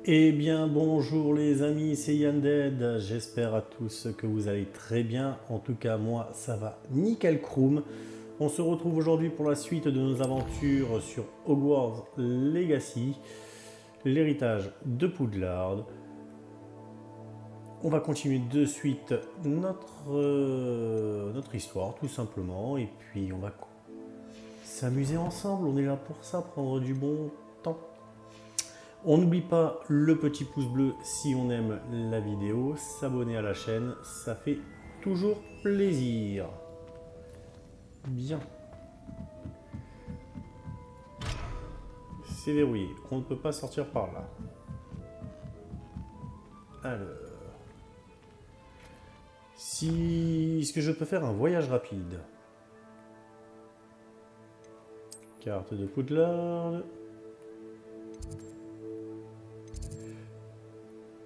Eh bien bonjour les amis, c'est Yanded, j'espère à tous que vous allez très bien, en tout cas moi ça va nickel chrome. On se retrouve aujourd'hui pour la suite de nos aventures sur Hogwarts Legacy, l'héritage de Poudlard. On va continuer de suite notre histoire tout simplement, et puis on va s'amuser ensemble, on est là pour ça, prendre du bon temps. On n'oublie pas le petit pouce bleu si on aime la vidéo, s'abonner à la chaîne, ça fait toujours plaisir. Bien. C'est verrouillé, on ne peut pas sortir par là. Alors... Est-ce que je peux faire un voyage rapide? Carte de Poudlard.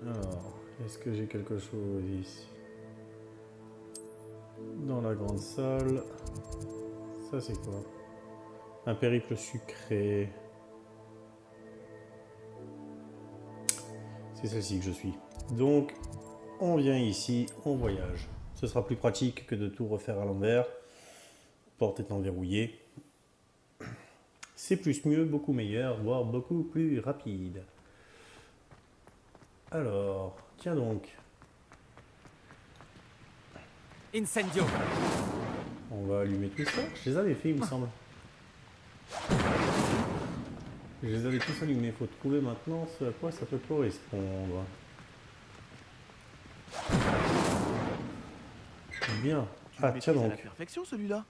Alors, est-ce que j'ai quelque chose ici? Dans la grande salle. Ça c'est quoi? Un périple sucré. C'est celle-ci que je suis. Donc, on vient ici, on voyage. Ce sera plus pratique que de tout refaire à l'envers. Porte étant verrouillée. C'est plus mieux, beaucoup meilleur, voire beaucoup plus rapide. Alors, tiens donc. Incendio. On va allumer tout ça. Je les avais fait, il me semble. Je les avais tous allumés. Il faut trouver maintenant ce à quoi ça peut correspondre. Bien. Ah, tiens donc. À la perfection celui-là.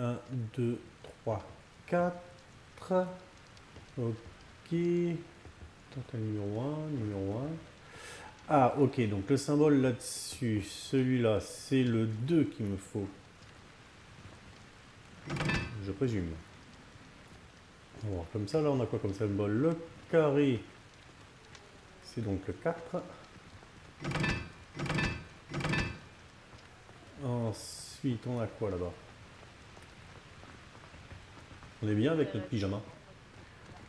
1, 2, 3, 4. Ok. Total numéro 1, numéro 1. Ah, ok. Donc le symbole là-dessus, celui-là, c'est le 2 qu'il me faut. Je présume. On va voir comme ça. Là, on a quoi comme symbole? Le carré. C'est donc le 4. Ensuite, on a quoi là-bas? On est bien avec notre pyjama.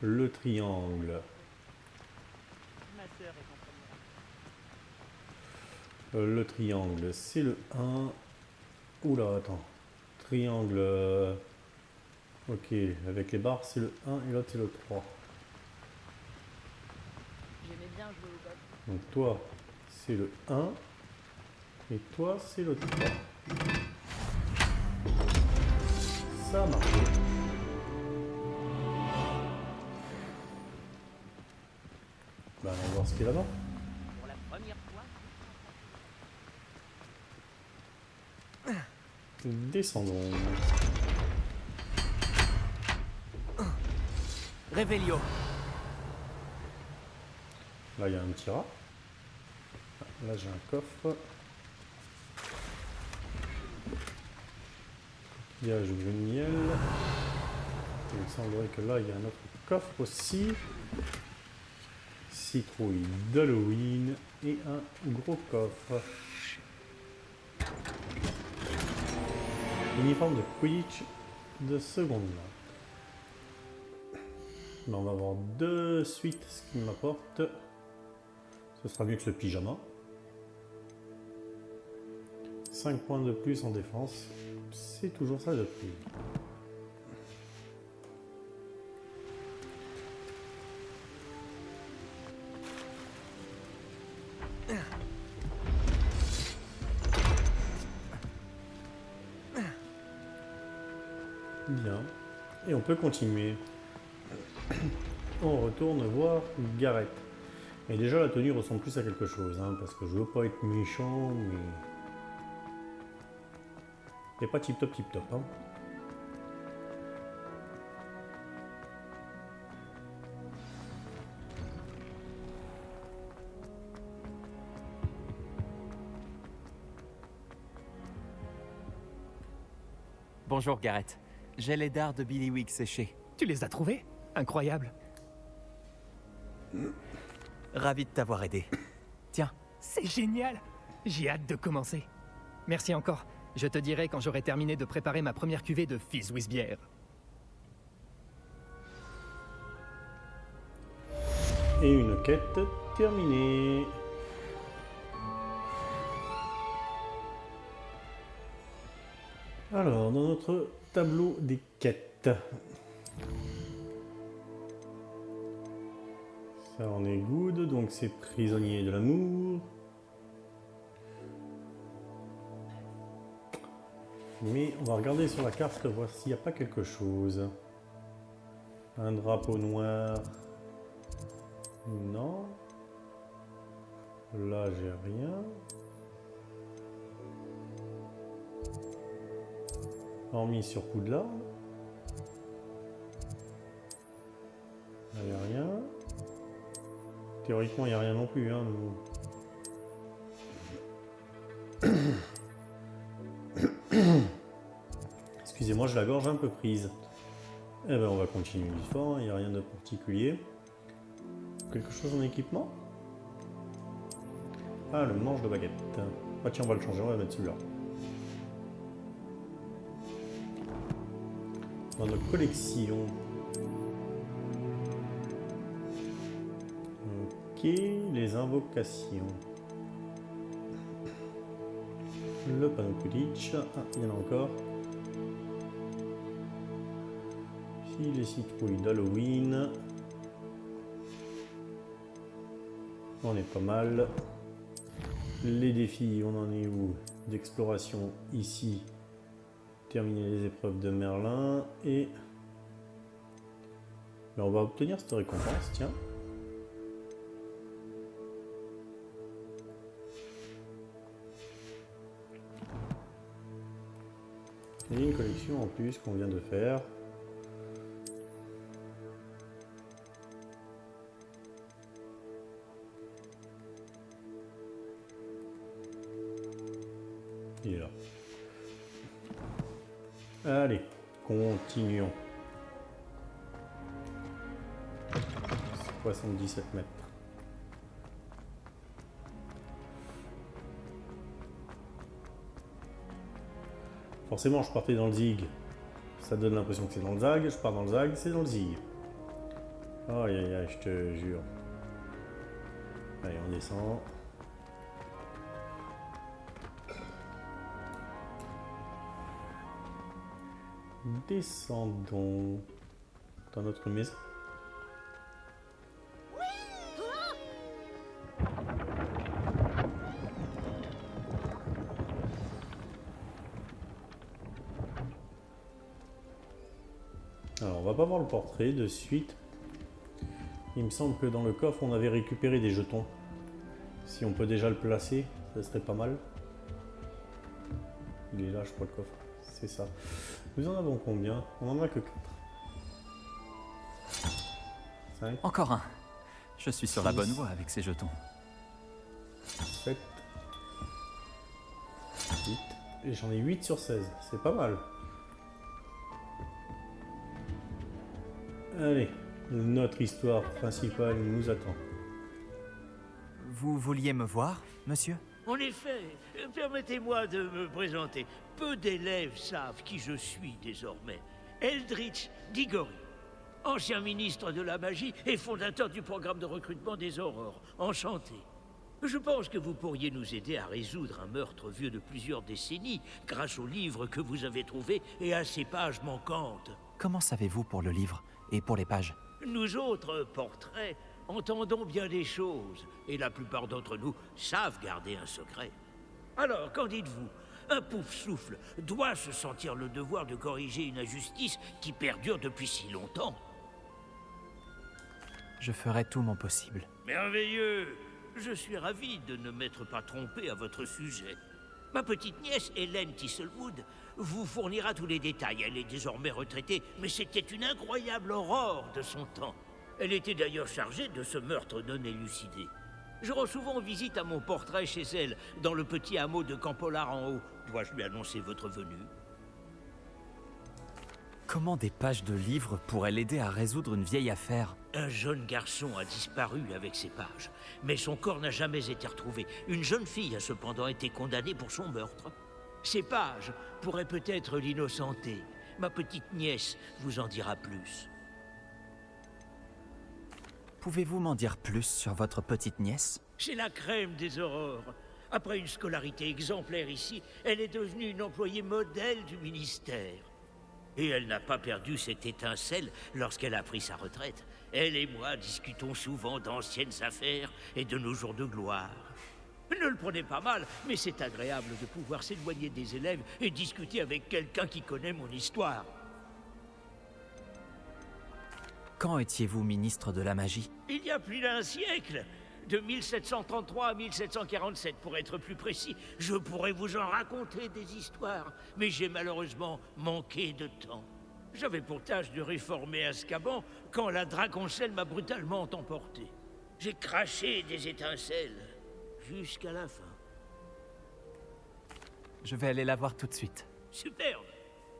Le triangle. Le triangle, c'est le 1. Oula, attends. Triangle. Ok, avec les barres, c'est le 1 et l'autre, c'est le 3. J'aimais bien jouer au golf. Donc toi, c'est le 1. Et toi, c'est le 3. Ça a marché. Bah, on va voir ce qu'il y a là-bas. Pour la première fois. Descendons. Revelio. Là, il y a un petit rat. Là, j'ai un coffre. Coquillage de miel. Il me semblerait que là, il y a un autre coffre aussi. Citrouille d'Halloween et un gros coffre. Uniforme de Quidditch de seconde main. Ben, on va voir de suite ce qu'il m'apporte. Ce sera mieux que le pyjama. 5 points de plus en défense. C'est toujours ça de prix. Bien. Et on peut continuer. On retourne voir Garrett. Et déjà la tenue ressemble plus à quelque chose, hein, parce que je veux pas être méchant, mais... C'est pas tip top hein. Bonjour Garrett. J'ai les dards de Billy séchés. Tu les as trouvés? Incroyable. Ravi de t'avoir aidé. Tiens. C'est génial. J'ai hâte de commencer. Merci encore. Je te dirai quand j'aurai terminé de préparer ma première cuvée de Fizz Whiz bière. Et une quête terminée. Alors, dans notre tableau des quêtes. Ça, on est good, donc c'est prisonnier de l'amour. Mais on va regarder sur la carte, voir s'il n'y a pas quelque chose. Un drapeau noir. Non. Là, j'ai rien. Hormis sur Poudlard. Il n'y a rien. Théoriquement, il n'y a rien non plus. Hein, Excusez-moi, je la gorge un peu prise. Eh ben, on va continuer l'histoire, il n'y a rien de particulier. Quelque chose en équipement? Ah, le manche de baguette. Ah tiens, on va le changer, on va mettre celui-là. Dans notre collection. Ok, les invocations. Le panneau Quidditch. Ah, il y en a encore. Ici, les citrouilles d'Halloween. On est pas mal. Les défis, on en est où? D'exploration ici. Terminer les épreuves de Merlin. Et ben, on va obtenir cette récompense, tiens. Et une collection en plus qu'on vient de faire. Il est là. Allez, continuons. 77 mètres. Forcément, je partais dans le zig. Ça donne l'impression que c'est dans le zag. Je pars dans le zag, c'est dans le zig. Aïe aïe aïe, je te jure. Allez, on descend. Descendons dans notre maison. Alors, on va pas voir le portrait de suite. Il me semble que dans le coffre, on avait récupéré des jetons. Si on peut déjà le placer, ça serait pas mal. Il est là, je crois, le coffre. C'est ça. Nous en avons combien? On en a que 4. 5, Encore un. Je suis sur la bonne voie avec ces jetons. 7, 8. Et j'en ai 8 sur 16. C'est pas mal. Allez, notre histoire principale nous attend. Vous vouliez me voir, monsieur? En effet, permettez-moi de me présenter. Peu d'élèves savent qui je suis désormais. Eldritch Diggory, ancien ministre de la magie et fondateur du programme de recrutement des aurores. Enchanté. Je pense que vous pourriez nous aider à résoudre un meurtre vieux de plusieurs décennies grâce au livre que vous avez trouvé et à ses pages manquantes. Comment savez-vous pour le livre et pour les pages? Nous autres, portraits, entendons bien des choses, et la plupart d'entre nous savent garder un secret. Alors, qu'en dites-vous? Un pouf-souffle doit se sentir le devoir de corriger une injustice qui perdure depuis si longtemps. Je ferai tout mon possible. Merveilleux! Je suis ravi de ne m'être pas trompé à votre sujet. Ma petite nièce, Hélène Thistlewood, vous fournira tous les détails. Elle est désormais retraitée, mais c'était une incroyable aurore de son temps. Elle était d'ailleurs chargée de ce meurtre non élucidé. Je rends souvent visite à mon portrait chez elle, dans le petit hameau de Campolar en haut. Dois-je lui annoncer votre venue? Comment des pages de livres pourraient l'aider à résoudre une vieille affaire? Un jeune garçon a disparu avec ses pages, mais son corps n'a jamais été retrouvé. Une jeune fille a cependant été condamnée pour son meurtre. Ces pages pourraient peut-être l'innocenter. Ma petite nièce vous en dira plus. Pouvez-vous m'en dire plus sur votre petite nièce? C'est la crème des aurores. Après une scolarité exemplaire ici, elle est devenue une employée modèle du ministère. Et elle n'a pas perdu cette étincelle lorsqu'elle a pris sa retraite. Elle et moi discutons souvent d'anciennes affaires et de nos jours de gloire. Ne le prenez pas mal, mais c'est agréable de pouvoir s'éloigner des élèves et discuter avec quelqu'un qui connaît mon histoire. Quand étiez-vous ministre de la magie? Il y a plus d'un siècle, de 1733 à 1747 pour être plus précis. Je pourrais vous en raconter des histoires, mais j'ai malheureusement manqué de temps. J'avais pour tâche de réformer Azkaban quand la Draconcelle m'a brutalement emporté. J'ai craché des étincelles jusqu'à la fin. Je vais aller la voir tout de suite. Superbe.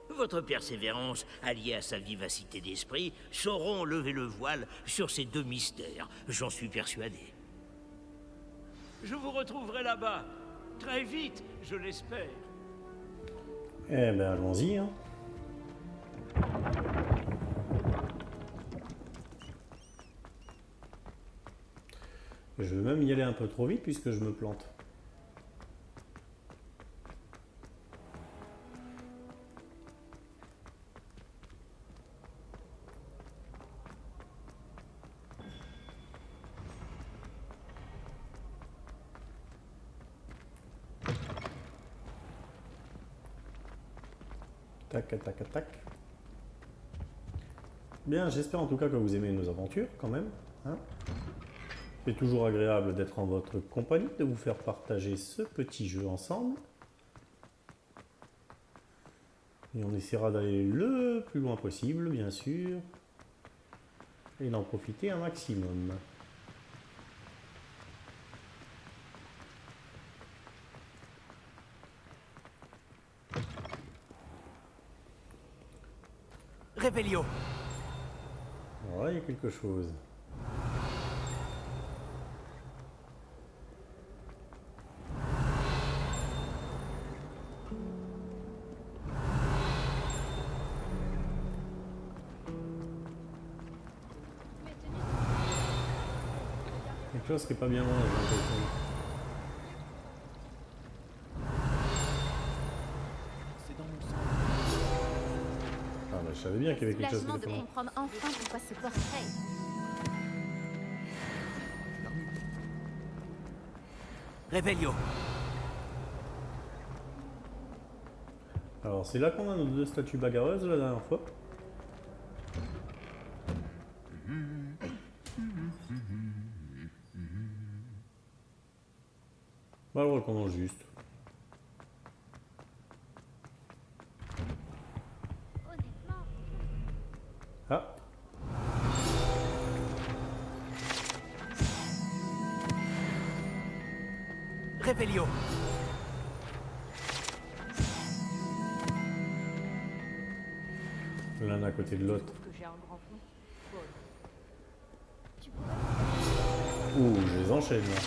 Votre persévérance, alliée à sa vivacité d'esprit, sauront lever le voile sur ces deux mystères, j'en suis persuadé. Je vous retrouverai là-bas, très vite, je l'espère. Eh ben, allons-y, hein. Je vais même y aller un peu trop vite puisque je me plante. Tac, tac, tac. Bien, j'espère en tout cas que vous aimez nos aventures quand même, hein. C'est toujours agréable d'être en votre compagnie, de vous faire partager ce petit jeu ensemble. Et on essaiera d'aller le plus loin possible, bien sûr. Et d'en profiter un maximum. Révélio! Voilà, il y a quelque chose. Quelque chose qui est pas bien loin, j'ai l'impression. Ah bah je savais bien qu'il y avait quelque chose qui Soulagement était de pas loin. comprendre enfin pourquoi ce portrait. Révélio! Alors c'est là qu'on a nos deux statues bagarreuses la dernière fois. Bah, on recommence juste. Honnêtement, Ah, Révélio! l'un à côté de l'autre. trouve que j'ai un grand fond. Bon, tu pourrais... Ouh, je les enchaîne là.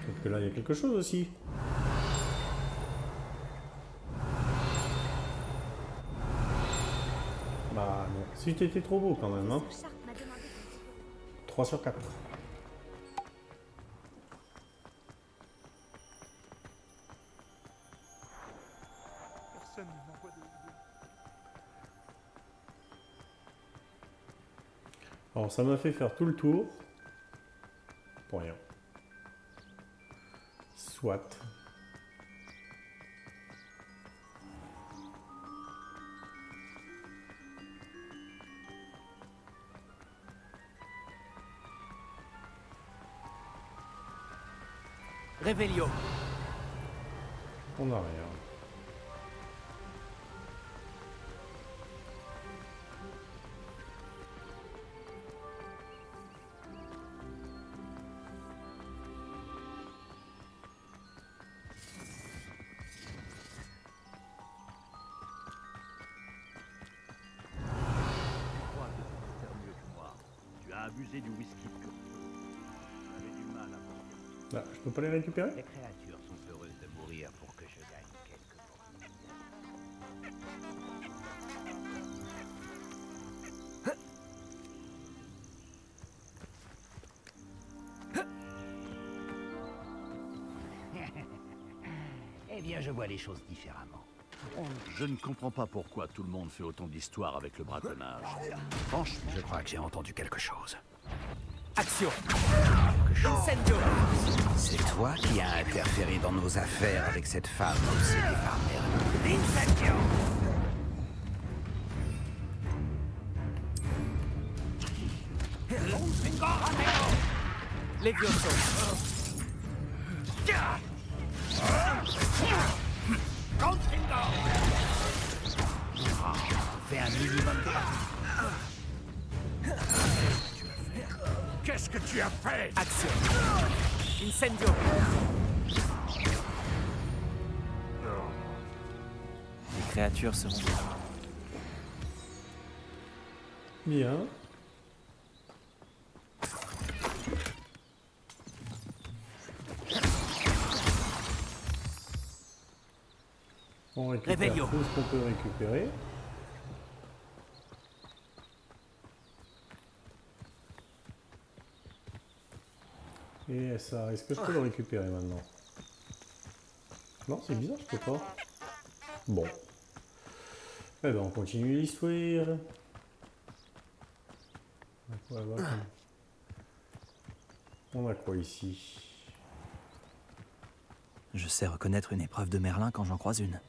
Peut-être que là il y a quelque chose aussi. Bah non. Si t'étais trop beau quand même, hein. Professeur Sharp m'a demandé... 3 sur 4. Personne n'envoie de... Alors ça m'a fait faire tout le tour. Pour rien. Soit. Révélio! On n'a rien. crois que tu peux faire mieux que moi. Tu as abusé du whisky de Curfew. J'avais du mal à porter. Là, je peux pas les récupérer? Les créatures sont heureuses de mourir pour que je gagne quelques fortunes. bien, je vois les choses différemment. Je ne comprends pas pourquoi tout le monde fait autant d'histoires avec le braconnage. Franchement, je crois que j'ai entendu quelque chose. Action. Quelque chose. Incendio. C'est toi qui as interféré dans nos affaires avec cette femme obsédée par Merlin. Incendio. Levioso. Fais un minimum de... Qu'est-ce que tu as fait? Action. Incendio. Les créatures seront... Bien. On récupère Réveillon. tout ce qu'on peut récupérer. Et ça, est-ce que je peux le récupérer maintenant? Non, c'est bizarre, je peux pas. Bon. Eh ben, on continue l'histoire. On a quoi ici? Je sais reconnaître une épreuve de Merlin quand j'en croise une.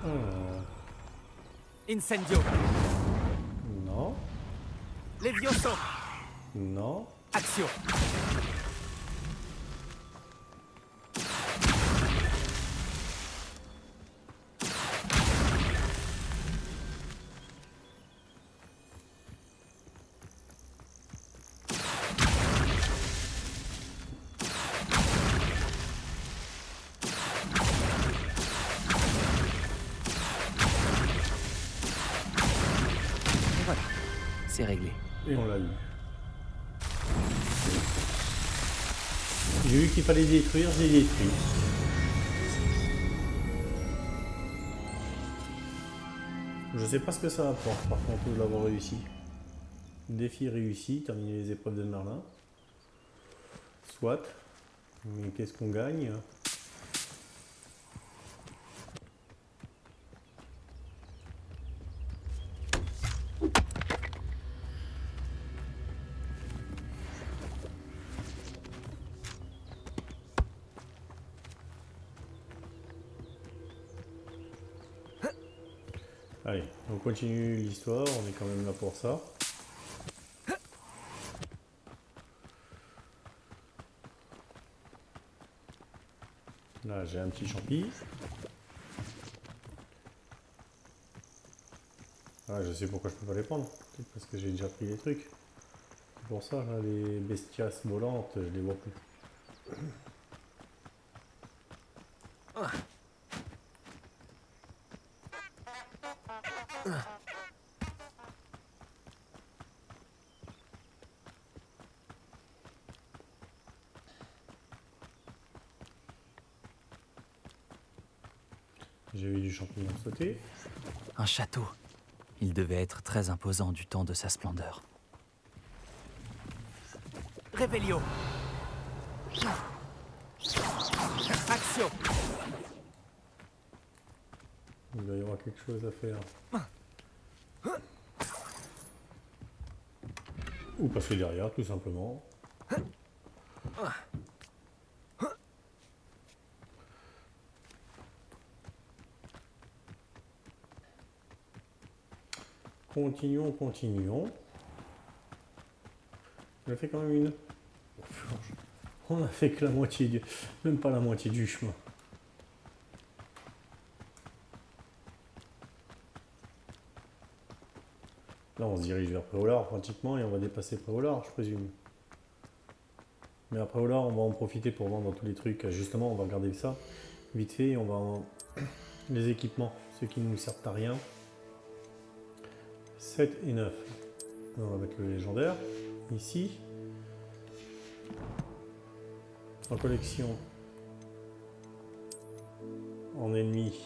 Alors, Incendio. non, Levioso. non. Action. Voilà, c'est réglé. Et on l'a eu. J'ai vu qu'il fallait détruire, j'ai détruit. Je sais pas ce que ça apporte par contre de l'avoir réussi. Défi réussi, terminer les épreuves de Merlin. Soit. Mais qu'est-ce qu'on gagne? Allez, on continue l'histoire, on est quand même là pour ça. Là, j'ai un petit champi. Ah, je sais pourquoi je peux pas les prendre. Peut-être parce que j'ai déjà pris les trucs. C'est pour ça, là, les bestias volantes, je les vois plus. J'ai eu du champignon sauté. Un château. Il devait être très imposant du temps de sa splendeur. Revelio. Action. Il doit y avoir quelque chose à faire. Ou passer derrière, tout simplement. Continuons, continuons. On a fait quand même une. On a fait que la moitié du. Même pas la moitié du chemin. Là, on se dirige vers Préolard pratiquement et on va dépasser Préolard, je présume. Mais après Préolard, on va en profiter pour vendre tous les trucs. Justement, on va regarder ça vite fait. Et on va en... les équipements, ceux qui ne nous servent à rien. 7 et 9. On va mettre le légendaire ici. En collection. En ennemi.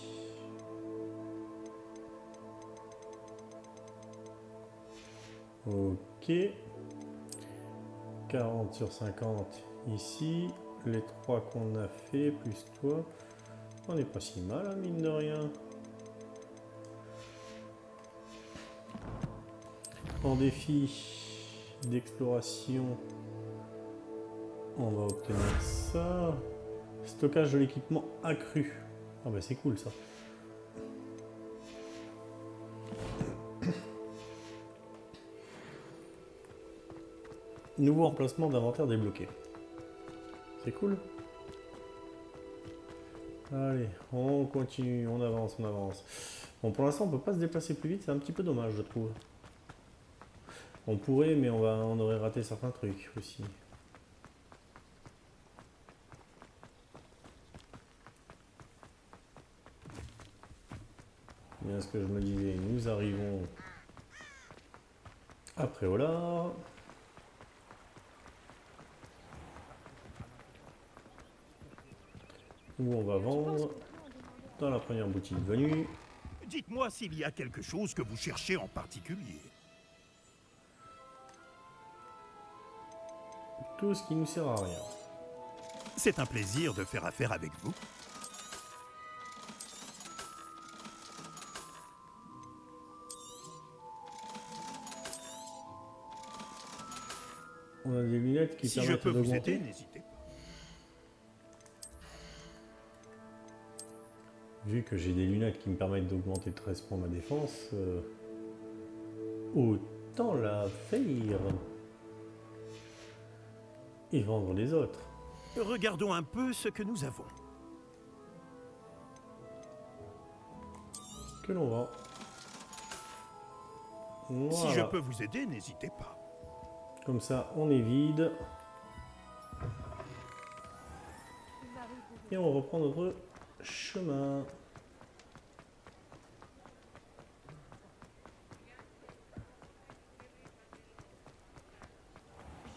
Ok. 40 sur 50 ici. Les 3 qu'on a fait, plus toi. On n'est pas si mal, hein, mine de rien. En défi d'exploration, on va obtenir ça. Stockage de l'équipement accru. Ah bah c'est cool ça. Nouveau emplacement d'inventaire débloqué. C'est cool. Allez, on continue, on avance, on avance. Bon, pour l'instant, on peut pas se déplacer plus vite, c'est un petit peu dommage, je trouve. On pourrait, mais on aurait raté certains trucs aussi. Bien ce que je me disais, nous arrivons après Olar. Où on va vendre dans la première boutique venue. Dites-moi s'il y a quelque chose que vous cherchez en particulier. Tout ce qui nous sert à rien. C'est un plaisir de faire affaire avec vous. On a des lunettes qui Si je permettent peux vous d'augmenter. aider, n'hésitez pas. Vu que j'ai des lunettes qui me permettent d'augmenter de 13 points ma défense, autant la faire et vendre les autres. Regardons un peu ce que nous avons. Que l'on vend. Voilà. Si je peux vous aider, n'hésitez pas. Comme ça, on est vide. Et on reprend notre chemin.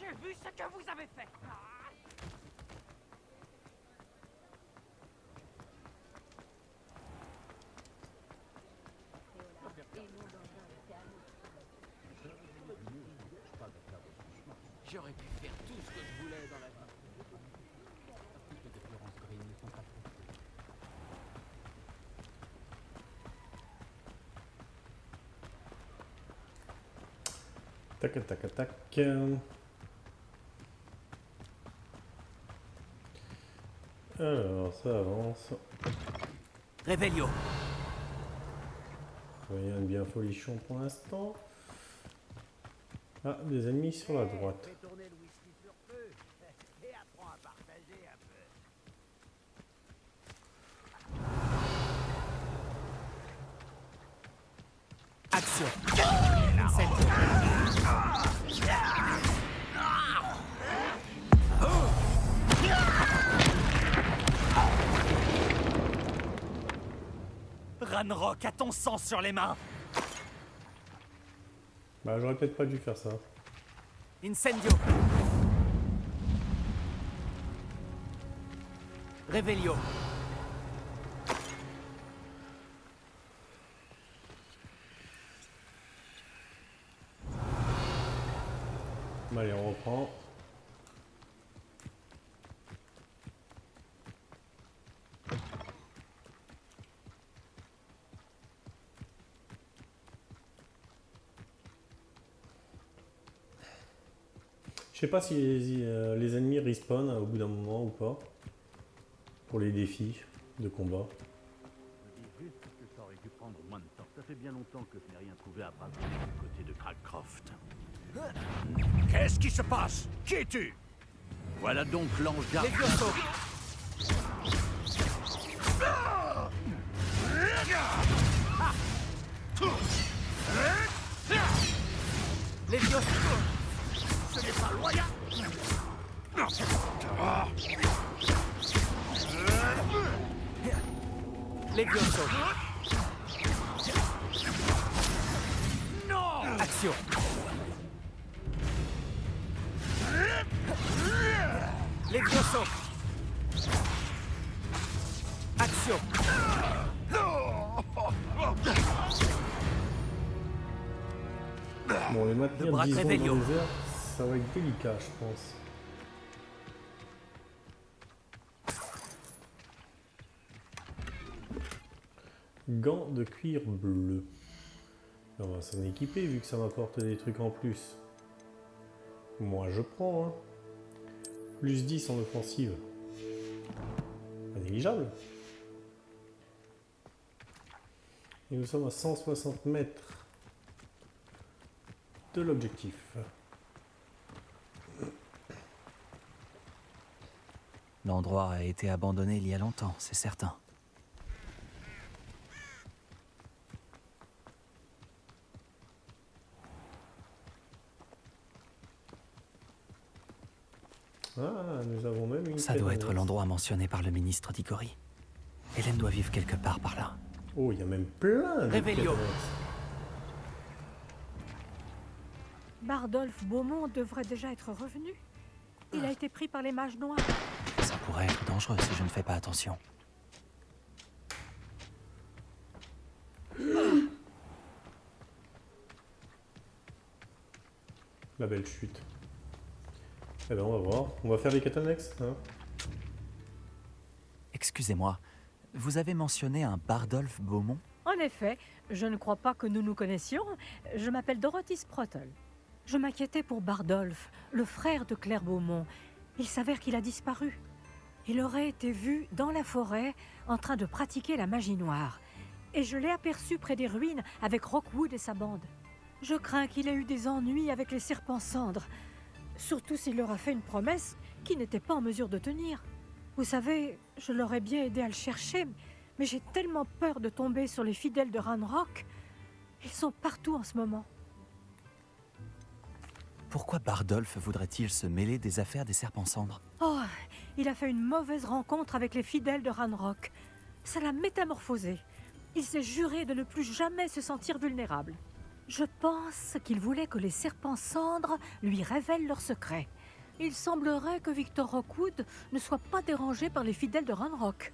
J'ai vu ce que vous avez fait. J'aurais pu faire tout ce que je voulais dans la vie. Tac, tac, tac. Alors, ça avance. Revelio. Rien de bien folichon pour l'instant. Ah, des ennemis sur la droite. Tourner le whisky sur feu et apprends à partager un peu. Action. Incendio. Ranrock a ton sang sur les mains. Bah, j'aurais peut-être pas dû faire ça. Incendio. Revelio. Bah, allez, on reprend. Je sais pas si les ennemis respawn au bout d'un moment ou pas. Pour les défis de combat. Je dis juste que ça aurait dû prendre moins de temps. Ça fait bien longtemps que je n'ai rien trouvé à Bradley du côté de Crackcroft. Qu'est-ce qui se passe? Qui es-tu? Voilà donc l'ange gardien. Levioso. Levioso. Ce n'est pas loyal. Levioso. Action. Levioso. Action. Bon, les maintenir Brak 10 secondes dans Revelio. les airs, ça va être délicat, je pense. Gants de cuir bleu. On va s'en équiper vu que ça m'apporte des trucs en plus. Moi je prends, hein. Plus 10 en offensive. Pas négligeable. Et nous sommes à 160 mètres de l'objectif. L'endroit a été abandonné il y a longtemps, c'est certain. Ah, nous avons même une Ça doit être cadence. l'endroit mentionné par le ministre d'Icori. Hélène doit vivre quelque part par là. Oh, il y a même plein de Revelio. cadences. Bardolph Beaumont devrait déjà être revenu. Il a été pris par les mages noirs. Ça pourrait être dangereux si je ne fais pas attention. La belle chute. Eh ben on va voir. On va faire les quêtes annexes, hein. Excusez-moi, vous avez mentionné un Bardolph Beaumont? En effet, je ne crois pas que nous nous connaissions. Je m'appelle Dorothy Sprottle. Je m'inquiétais pour Bardolph, le frère de Claire Beaumont. Il s'avère qu'il a disparu. Il aurait été vu dans la forêt en train de pratiquer la magie noire. Et je l'ai aperçu près des ruines avec Rockwood et sa bande. Je crains qu'il ait eu des ennuis avec les serpents cendres. Surtout s'il leur a fait une promesse qu'il n'était pas en mesure de tenir. Vous savez, je l'aurais bien aidé à le chercher, mais j'ai tellement peur de tomber sur les fidèles de Ranrock. Ils sont partout en ce moment. Pourquoi Bardolph voudrait-il se mêler des affaires des serpents cendres? Oh, il a fait une mauvaise rencontre avec les fidèles de Ranrock. Ça l'a métamorphosé. Il s'est juré de ne plus jamais se sentir vulnérable. Je pense qu'il voulait que les serpents cendres lui révèlent leurs secrets. Il semblerait que Victor Rockwood ne soit pas dérangé par les fidèles de Ranrock.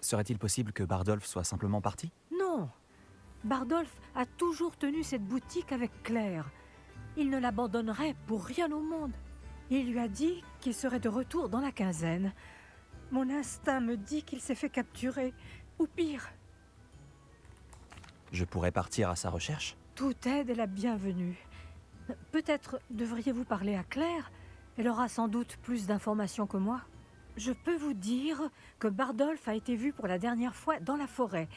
Serait-il possible que Bardolph soit simplement parti? Non. Bardolph a toujours tenu cette boutique avec Claire. Il ne l'abandonnerait pour rien au monde. Il lui a dit qu'il serait de retour dans la quinzaine. Mon instinct me dit qu'il s'est fait capturer. Ou pire, Je pourrais partir à sa recherche? toute aide est la bienvenue. Peut-être devriez-vous parler à Claire. Elle aura sans doute plus d'informations que moi. Je peux vous dire que Bardolph a été vu pour la dernière fois dans la forêt.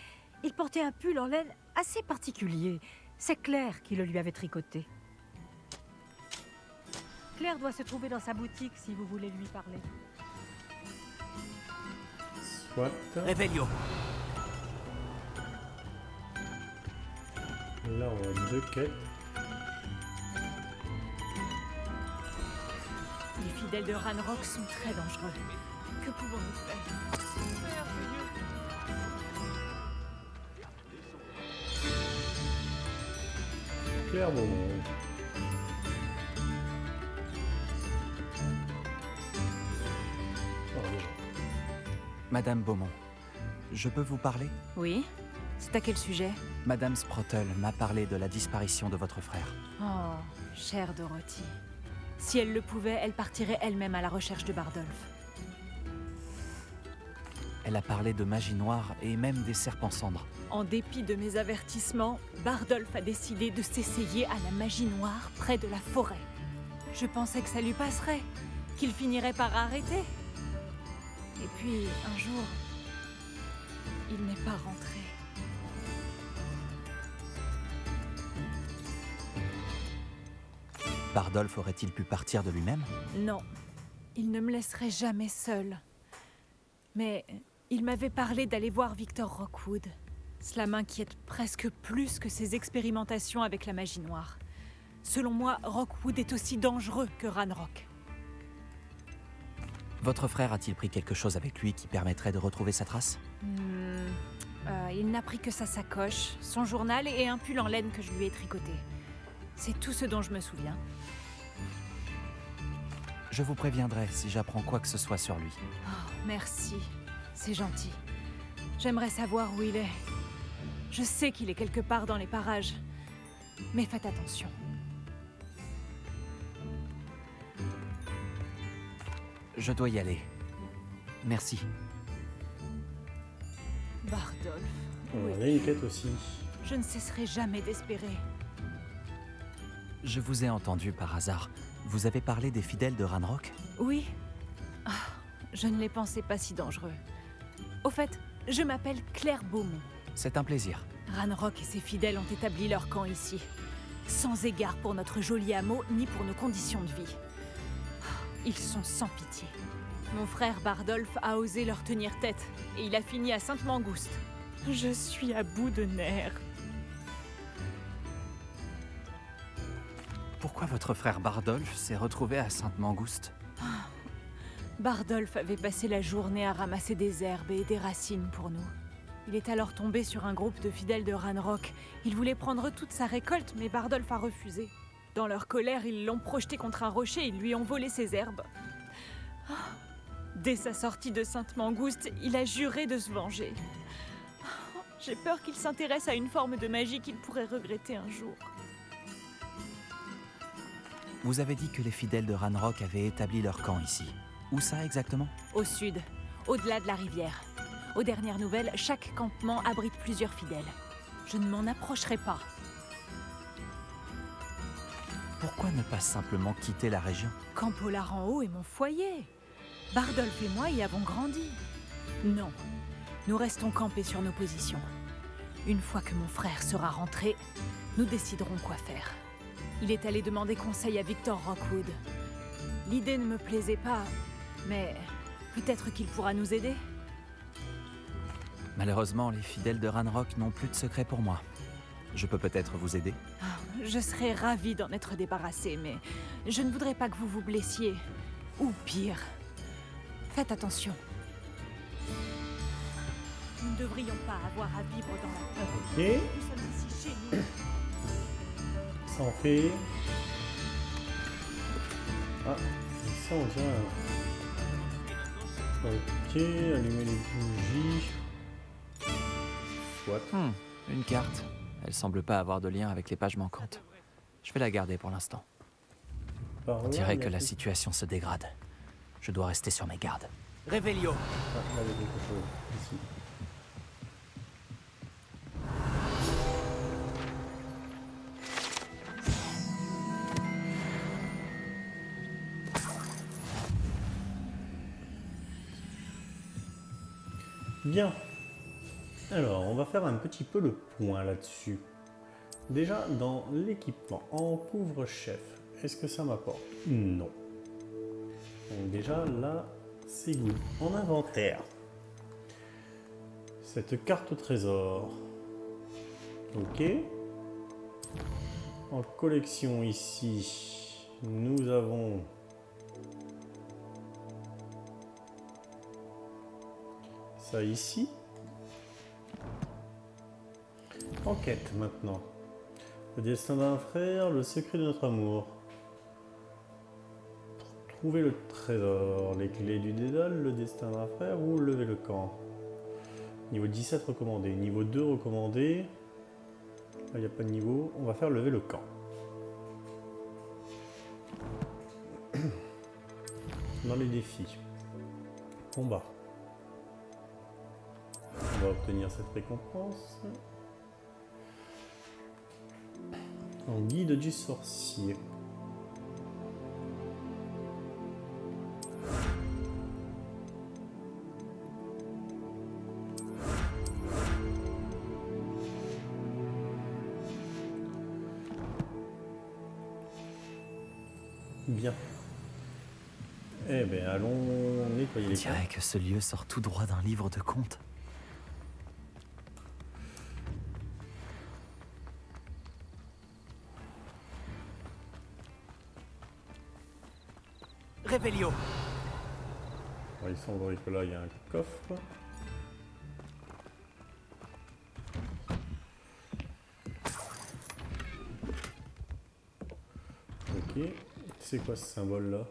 Il portait un pull en laine assez particulier. C'est Claire qui le lui avait tricoté. Claire doit se trouver dans sa boutique si vous voulez lui parler. Soit. Revelio. Là, on a 2 quêtes. Les fidèles de Ranrock sont très dangereux. Que pouvons-nous faire? Claire Beaumont. Ah, déjà. Madame Beaumont, je peux vous parler? Oui? C'est à quel sujet? Madame Sprottle m'a parlé de la disparition de votre frère. Oh, chère Dorothy. Si elle le pouvait, elle partirait elle-même à la recherche de Bardolph. Elle a parlé de magie noire et même des serpents cendres. En dépit de mes avertissements, Bardolph a décidé de s'essayer à la magie noire près de la forêt. Je pensais que ça lui passerait, qu'il finirait par arrêter. Et puis, un jour, il n'est pas rentré. Bardolph aurait-il pu partir de lui-même? Non, il ne me laisserait jamais seule. Mais il m'avait parlé d'aller voir Victor Rockwood. Cela m'inquiète presque plus que ses expérimentations avec la magie noire. Selon moi, Rockwood est aussi dangereux que Ranrock. Votre frère a-t-il pris quelque chose avec lui qui permettrait de retrouver sa trace? Il n'a pris que sa sacoche, son journal et un pull en laine que je lui ai tricoté. C'est tout ce dont je me souviens. Je vous préviendrai si j'apprends quoi que ce soit sur lui. Oh, merci. C'est gentil. J'aimerais savoir où il est. Je sais qu'il est quelque part dans les parages. Mais faites attention. Je dois y aller. Merci. Bardolph, On a une quête aussi. je ne cesserai jamais d'espérer. Je vous ai entendu par hasard. Vous avez parlé des fidèles de Ranrock? Oui. Ah, je ne les pensais pas si dangereux. Au fait, je m'appelle Claire Beaumont. C'est un plaisir. Ranrock et ses fidèles ont établi leur camp ici. Sans égard pour notre joli hameau, ni pour nos conditions de vie. Ils sont sans pitié. Mon frère Bardolph a osé leur tenir tête, et il a fini à Sainte-Mangouste. Je suis à bout de nerfs. Pourquoi votre frère Bardolph s'est retrouvé à Sainte-Mangouste? Bardolph avait passé la journée à ramasser des herbes et des racines pour nous. Il est alors tombé sur un groupe de fidèles de Ranrock. Il voulait prendre toute sa récolte, mais Bardolph a refusé. Dans leur colère, ils l'ont projeté contre un rocher et ils lui ont volé ses herbes. Ah. Dès sa sortie de Sainte-Mangouste, il a juré de se venger. Ah. J'ai peur qu'il s'intéresse à une forme de magie qu'il pourrait regretter un jour. Vous avez dit que les fidèles de Ranrock avaient établi leur camp ici. Où ça exactement? Au sud, au-delà de la rivière. Aux dernières nouvelles, chaque campement abrite plusieurs fidèles. Je ne m'en approcherai pas. Pourquoi ne pas simplement quitter la région? Campolar en haut est mon foyer. Bardolph et moi y avons grandi. Non, nous restons campés sur nos positions. Une fois que mon frère sera rentré, nous déciderons quoi faire. Il est allé demander conseil à Victor Rockwood. L'idée ne me plaisait pas, mais peut-être qu'il pourra nous aider. Malheureusement, les fidèles de Ranrock n'ont plus de secret pour moi. Je peux peut-être vous aider? Je serais ravie d'en être débarrassée, mais je ne voudrais pas que vous vous blessiez. Ou pire. Faites attention. Nous ne devrions pas avoir à vivre dans la peur. Ok. Nous sommes ici chez nous. Ça en fait. Ah, ça on dirait. Ok, allumer les bougies. Soit. Une carte. Elle semble pas avoir de lien avec les pages manquantes. Je vais la garder pour l'instant. On dirait que la situation se dégrade. Je dois rester sur mes gardes. Réveillon. Ah, là, il y a quelque chose. Ici. Bien. Alors, on va faire un petit peu le point là-dessus. Déjà, dans l'équipement, en couvre-chef, est-ce que ça m'apporte? Non. Donc déjà, là, c'est good. En inventaire, cette carte au trésor. Ok. En collection ici, nous avons... ça ici. Enquête maintenant. Le destin d'un frère, le secret de notre amour. Pour trouver le trésor, les clés du Dédale, le destin d'un frère ou lever le camp. Niveau 17 recommandé. Niveau 2 recommandé. Là, il n'y a pas de niveau. On va faire lever le camp. Dans les défis. Combat. On va obtenir cette récompense. En guide du sorcier. Bien. Eh bien, allons nettoyer les On dirait que ce lieu sort tout droit d'un livre de contes. Réveillon. Il semblerait que là, il y a un coffre. Ok. C'est quoi ce symbole-là?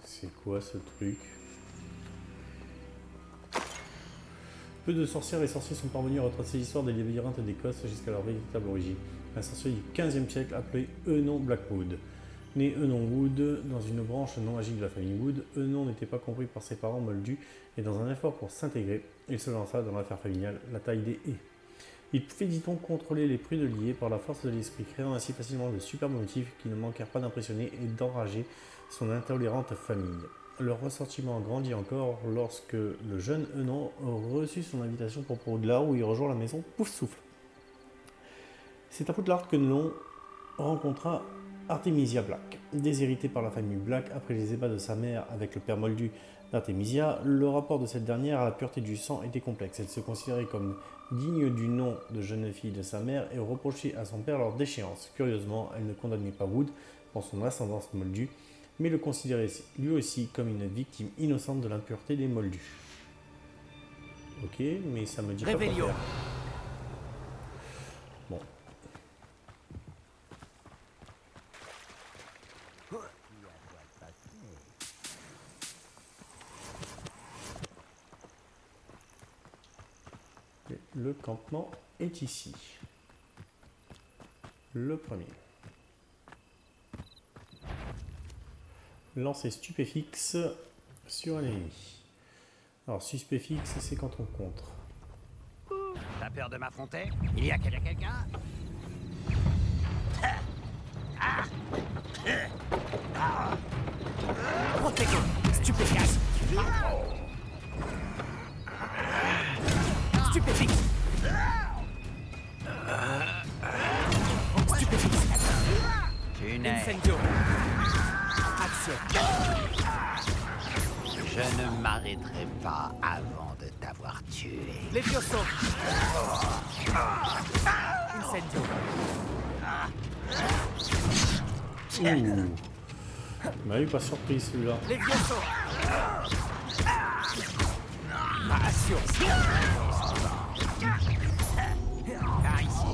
C'est quoi ce truc? Peu de sorcières et sorciers sont parvenus à retracer l'histoire des labyrinthes d'Écosse jusqu'à leur véritable origine. Un sorcier du XVe siècle appelé Eunon Blackwood. Né Eunon Wood dans une branche non magique de la famille Wood, Eunon n'était pas compris par ses parents moldus et dans un effort pour s'intégrer, il se lança dans l'affaire familiale, la taille des haies. Il pouvait, dit-on, contrôler les prud'holiers par la force de l'esprit, créant ainsi facilement de superbes motifs qui ne manquèrent pas d'impressionner et d'enrager son intolérante famille. Le ressentiment grandit encore lorsque le jeune Eunon reçut son invitation pour Poudlard où il rejoint la maison Pouf-Souffle. C'est à Poudlard que Eunon rencontra Artemisia Black. Déshéritée par la famille Black après les ébats de sa mère avec le père moldu d'Artemisia, le rapport de cette dernière à la pureté du sang était complexe. Elle se considérait comme digne du nom de jeune fille de sa mère et reprochait à son père leur déchéance. Curieusement, elle ne condamnait pas Wood pour son ascendance moldue, mais le considérait lui aussi comme une victime innocente de l'impureté des moldus. Ok, mais ça me dit pas quoi faire. Bon. Le campement est ici. Le premier. Lancer stupéfixe sur un ennemi. Alors, stupéfixe, c'est quand on contre. T'as peur de m'affronter? Il y a quelqu'un? Protego, stupéfixe. Stupéfixe. Stupéfixe. Incendio. Action. Je ne m'arrêterai pas avant de t'avoir tué. Levioso. Incendio. Il m'a eu pas surprise celui-là. Levioso. Action. Par ici.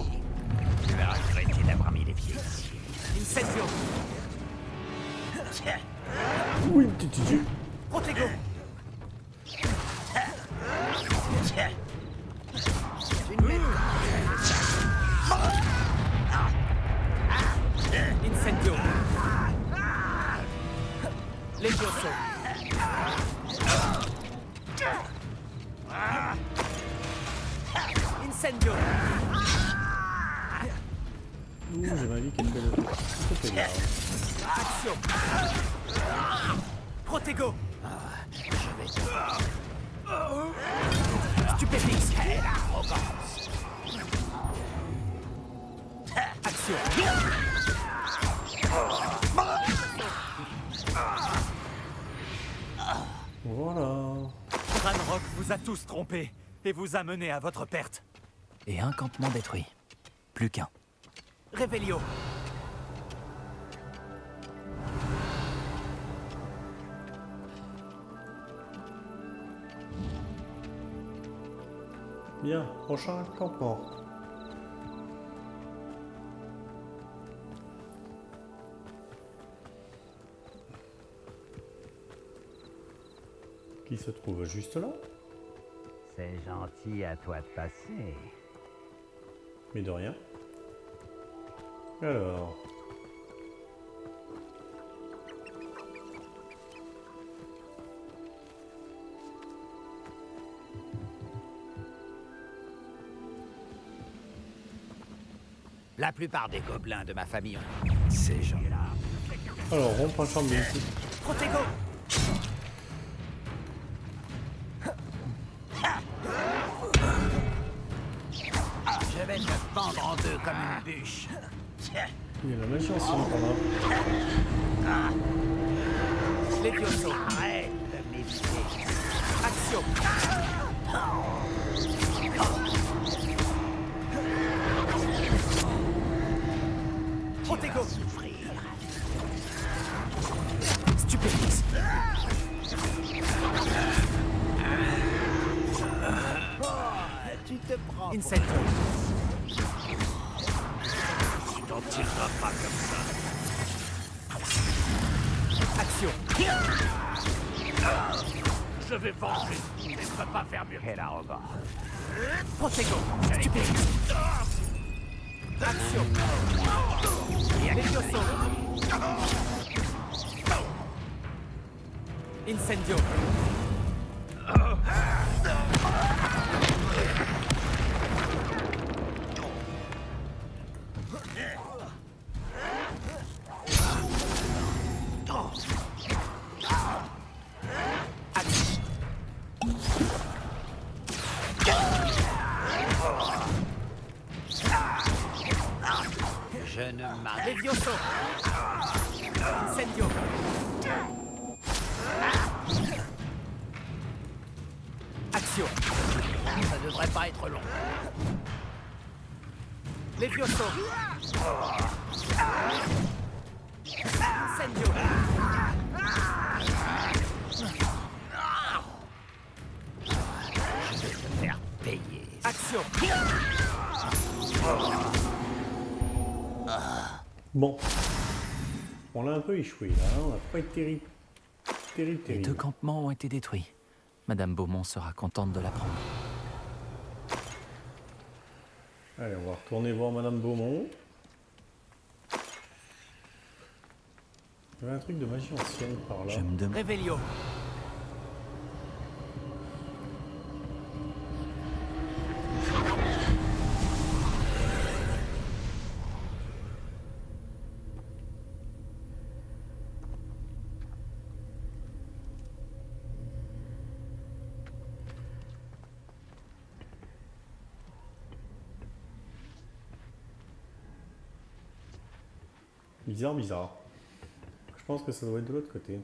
Tu vas regretter d'avoir mis les pieds ici. Incendio. Oui, petit Dieu. Protego. Incendio. Levioso. Incendio. J'ai ma vie qui est très grave. Action. Protego. Stupéfixe. Action. Voilà. Ranrock vous a tous trompés et vous a mené à votre perte. Et un campement détruit. Plus qu'un. Revelio. Bien, prochain campement. Qui se trouve juste là. C'est gentil à toi de passer. Mais de rien. Alors. La plupart des gobelins de ma famille ont ces gens-là. Alors, on prend le champ de ici. Protego. Je vais te pendre en deux comme une bûche. Il y a la magie ancienne qu'on a. Levioso. Arrête de m'éviter. Action. Protego. Stupéfixe. Tu te prends. Incendio. Tu t'en tireras pas comme ça. Action. Je vais venger tous les peux pas faire mieux. Quelle arrogance. Protego. Stupide. Action. Levioso. Incendio. Je ne m'arrête. Levioso. Incendio. Action. Ça devrait pas être long. Levioso. Incendio. Je vais te faire payer. Action. Bon. On l'a un peu échoué là, hein. On n'a pas été terrible. Les 2 campements ont été détruits. Madame Beaumont sera contente de l'apprendre. Allez, on va retourner voir Madame Beaumont. Il y avait un truc de magie ancienne par là. Je me demande... Revelio. Bizarre. Je pense que ça doit être de l'autre côté.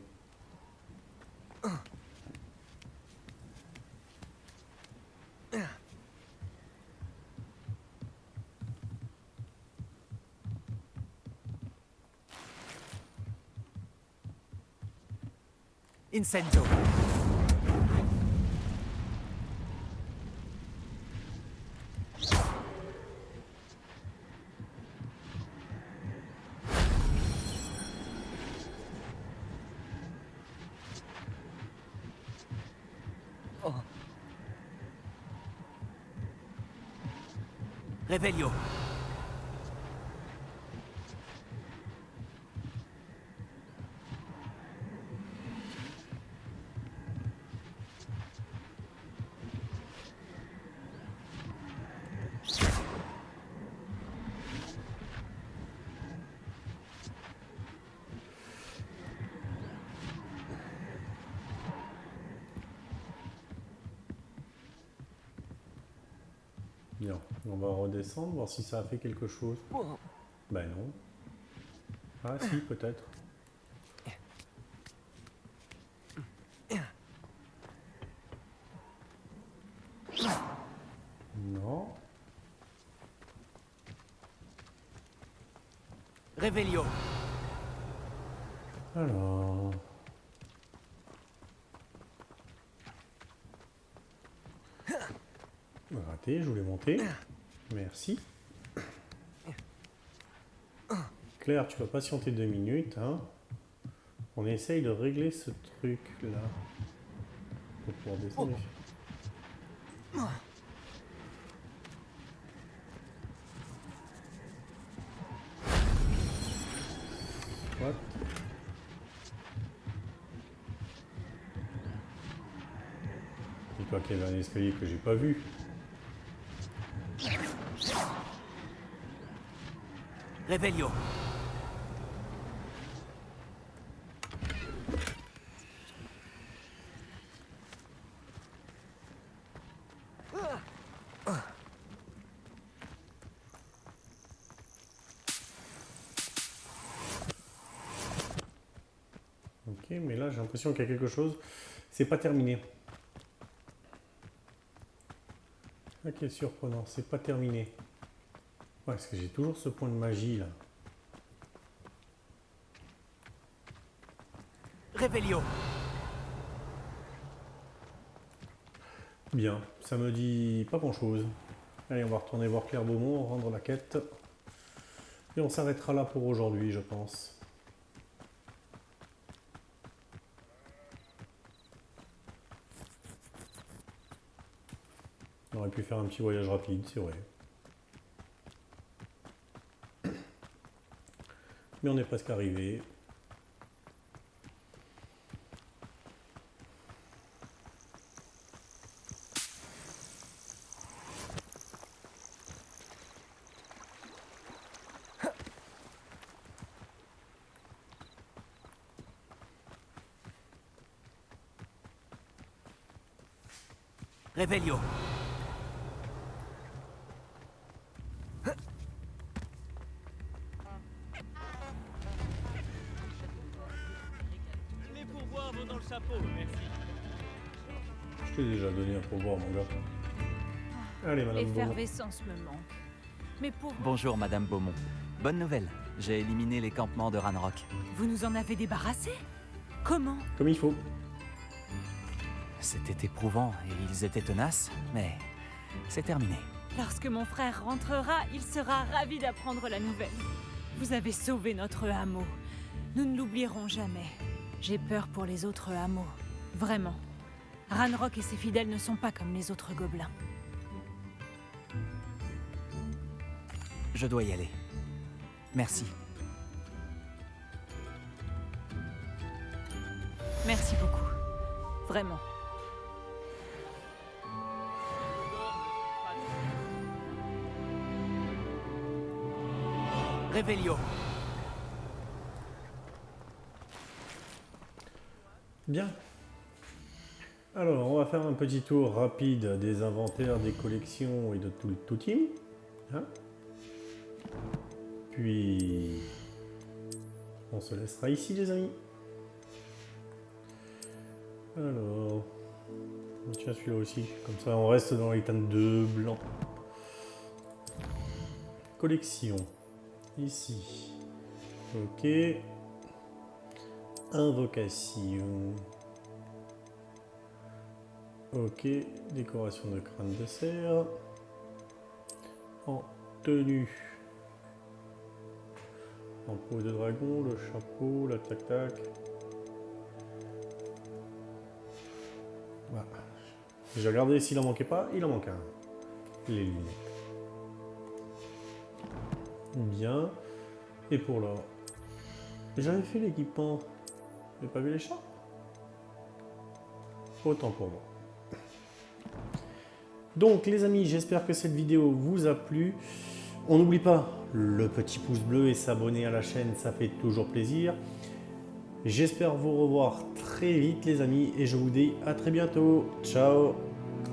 Incendio. Revelio. Bien, on va redescendre, voir si ça a fait quelque chose. Ben non. Ah si, peut-être. Non. Revelio. Alors... Raté, je voulais monter. Merci. Claire, tu vas patienter 2 minutes. Hein. On essaye de régler ce truc-là. Pour pouvoir descendre. What? Dis-toi qu'il y avait un escalier que j'ai pas vu. Revelio. Ok, mais là j'ai l'impression qu'il y a quelque chose. C'est pas terminé. Ok, surprenant, c'est pas terminé. Ouais, parce que j'ai toujours ce point de magie là. Revelio. Bien, ça me dit pas grand chose. Allez, on va retourner voir Claire Beaumont, rendre la quête. Et on s'arrêtera là pour aujourd'hui, je pense. aurait pu faire un petit voyage rapide, c'est vrai. Mais on est presque arrivé. Revelio. Les pourboires vont dans le chapeau, merci. Je t'ai déjà donné un pourboire, mon gars. Allez, madame Beaumont. L'effervescence me manque. Mais pour... Bonjour, Madame Beaumont. Bonne nouvelle. J'ai éliminé les campements de Ranrock. Vous nous en avez débarrassé? Comment? Comme il faut. C'était éprouvant et ils étaient tenaces, mais c'est terminé. Lorsque mon frère rentrera, il sera ravi d'apprendre la nouvelle. Vous avez sauvé notre hameau. Nous ne l'oublierons jamais. J'ai peur pour les autres hameaux. Vraiment. Ranrock et ses fidèles ne sont pas comme les autres gobelins. Je dois y aller. Merci. Merci beaucoup. Vraiment. Revelio. Bien. Alors, on va faire un petit tour rapide des inventaires, des collections et de tout le tout team. Hein? Puis, on se laissera ici, les amis. Alors, tiens celui-là aussi. Comme ça, on reste dans l'item 2 blanc. Collection. Ici. Ok. Invocation. Ok. Décoration de crâne de cerf. En tenue. En peau de dragon, le chapeau, la tac-tac. Voilà. J'ai regardé s'il en manquait pas, il en manque un. Les lunettes. Bien. Et pour l'or. J'avais fait l'équipement. J'ai pas vu les champs? Autant pour moi. Donc les amis, j'espère que cette vidéo vous a plu. On n'oublie pas le petit pouce bleu et s'abonner à la chaîne, ça fait toujours plaisir. J'espère vous revoir très vite les amis et je vous dis à très bientôt. Ciao!